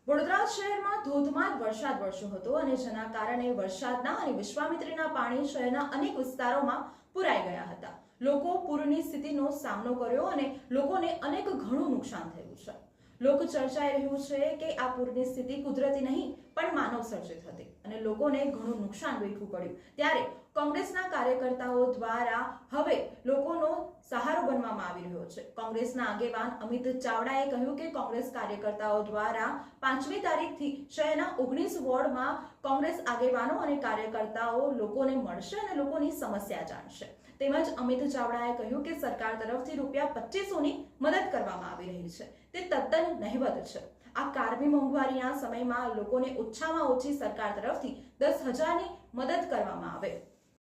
વડોદરા શહેરમાં ધોધમાર વરસાદ વરસ્યો હતો અને જેના કારણે વરસાદના અને વિશ્વામિત્રીના પાણી શહેરના અનેક વિસ્તારોમાં પુરાઈ ગયા હતા। લોકો પૂરની સ્થિતિનો સામનો કર્યો અને લોકોને અનેક ઘણું નુકસાન થયું છે। લોક ચર્ચાઈ રહ્યું છે કે આ પૂરની સ્થિતિ કુદરતી નહીં પણ માનવ સર્જિત હતી અને લોકોને ઘણું નુકસાન વેઠવું પડ્યું। ત્યારે કોંગ્રેસના કાર્યકર્તાઓ દ્વારા હવે લોકોનો સહારો બનવામાં આવી રહ્યો છે। કોંગ્રેસના આગેવાન અમિત ચાવડાએ કહ્યું કે કોંગ્રેસ કાર્યકર્તાઓ દ્વારા 5મી તારીખથી શહેરના 19 વોર્ડમાં કોંગ્રેસ આગેવાનો અને કાર્યકર્તાઓ લોકોને મળશે અને લોકોની સમસ્યા જાણશે। તેમજ અમિત ચાવડાએ કહ્યું કે સરકાર તરફથી ₹2500ની મદદ કરવામાં આવી રહી છે, તે તદ્દન નહિવત છે। આ કારમી મોંઘવારીના સમયમાં લોકોને ઓછામાં ઓછી સરકાર તરફથી 10,000ની મદદ કરવામાં આવે।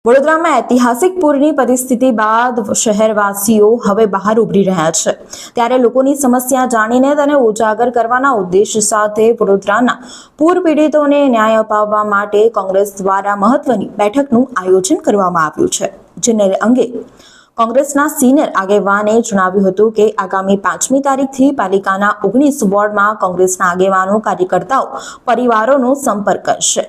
વડોદરામાં ઐતિહાસિક પૂરની પરિસ્થિતિ બાદ શહેરવાસીઓ હવે બહાર ઉભરી રહ્યા છે, ત્યારે લોકોની સમસ્યા જાણીને તેને ઉજાગર કરવાના ઉદ્દેશ સાથે વડોદરાના પૂર પીડિતોને ન્યાય અપાવવા માટે કોંગ્રેસ દ્વારા મહત્વની બેઠકનું આયોજન કરવામાં આવ્યું છે। જેને અંગે કોંગ્રેસના સિનિયર આગેવાને જણાવ્યું હતું કે આગામી 5મી તારીખથી પાલિકાના 19 વોર્ડમાં કોંગ્રેસના આગેવાનો કાર્યકર્તાઓ પરિવારોનો સંપર્ક કરશે।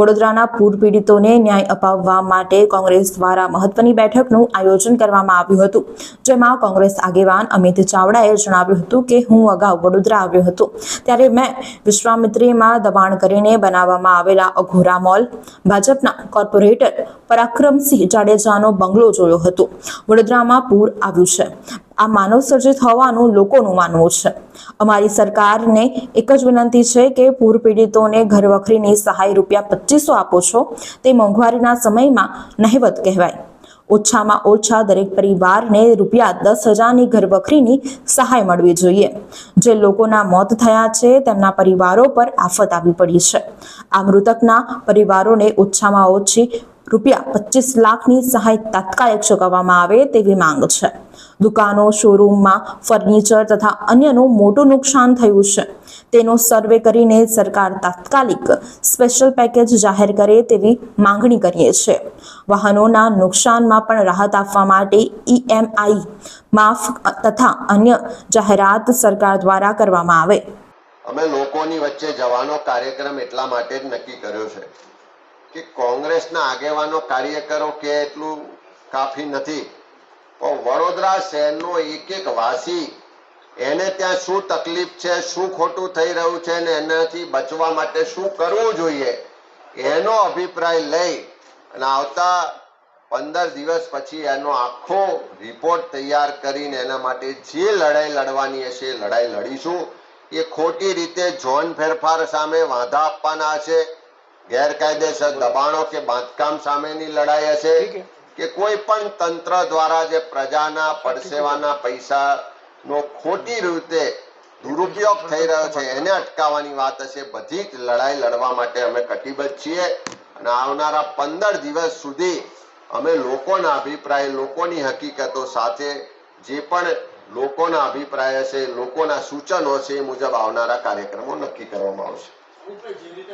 વડોદરાના પૂર પીડિતોને ન્યાય અપાવવા માટે કોંગ્રેસ દ્વારા મહત્વની બેઠકનું આયોજન કરવામાં આવ્યું હતું, જેમાં કોંગ્રેસ આગેવાન અમિત ચાવડાએ જણાવ્યું હતું કે હું અગાઉ વડોદરા આવ્યો હતો ત્યારે મેં વિશ્વામિત્રીમાં દબાણ કરીને બનાવવામાં આવેલા અઘોરા મોલ, ભાજપના કોર્પોરેટર પરાક્રમસિંહ જાડેજાનો બંગલો જોયો હતો। વડોદરામાં પૂર આવ્યું છે, આ માનવ સર્જિત હોવાનું લોકોનું માનવું છે। અમારી સરકારને એક જ વિનંતી છે કે પૂર પીડિતોને ઘરવખરીની સહાય ₹2500 આપો છો તે મોંઘવારીના સમયમાં નહિવત કહેવાય। ઓછામાં ઓછા દરેક પરિવારને ₹10,000ની ઘરવખરીની સહાય મળવી જોઈએ। જે લોકોના મોત થયા છે તેમના પરિવારો પર આફત આવી પડી છે। આ મૃતકના પરિવારોને ઓછામાં ઓછી ₹25 લાખની સહાય તાત્કાલિક ચૂકવવામાં આવે તેવી માંગ છે। દુકાનો, શોરૂમમાં ફર્નિચર તથા અન્યનું મોટું નુકસાન થયું છે, તેનો સર્વે કરીને સરકાર તાત્કાલિક સ્પેશિયલ પેકેજ જાહેર કરે તેવી માંગણી કરીએ છીએ। વાહનોના નુકસાનમાં પણ રાહત આપવા માટે EMI માફ તથા અન્ય જાહેરાત સરકાર દ્વારા કરવામાં આવે। અમે લોકોની વચ્ચે જવાનો કાર્યક્રમ એટલા માટે જ નક્કી કર્યો છે કે કોંગ્રેસના આગેવાનો કાર્યકરો કે એટલું કાફી નથી, પણ વડોદરા શહેરનો એક વાસી એને ત્યાં શું તકલીફ છે, શું ખોટું થઈ રહ્યું છે ને એનાથી બચવા માટે શું કરવું જોઈએ એનો અભિપ્રાય લઈ અને આવતા 15 દિવસ પછી એનો આખો રિપોર્ટ તૈયાર કરીને એના માટે જે લડાઈ લડવાની હશે એ લડાઈ લડીશું। એ ખોટી રીતે ઝોન ફેરફાર સામે વાંધા આપવાના હશે, ગેરકાયદેસર દબાણો કે બાંધકામ સામેની લડાઈ હશે કે કોઈ પણ તંત્ર દ્વારા જે પ્રજાના પરસેવાના પૈસાનો ખોટી રીતે દુરુપયોગ થઈ રહ્યો છે એને અટકાવવાની વાત હશે। બધી જ લડાઈ લડવા માટે અમે કટિબદ્ધ છીએ અને આવનારા 15 દિવસ સુધી અમે લોકોના અભિપ્રાય, લોકોની હકીકતો સાથે જે પણ લોકોના અભિપ્રાય હશે, લોકોના સૂચનો છે એ મુજબ આવનારા કાર્યક્રમો નક્કી કરવામાં આવશે।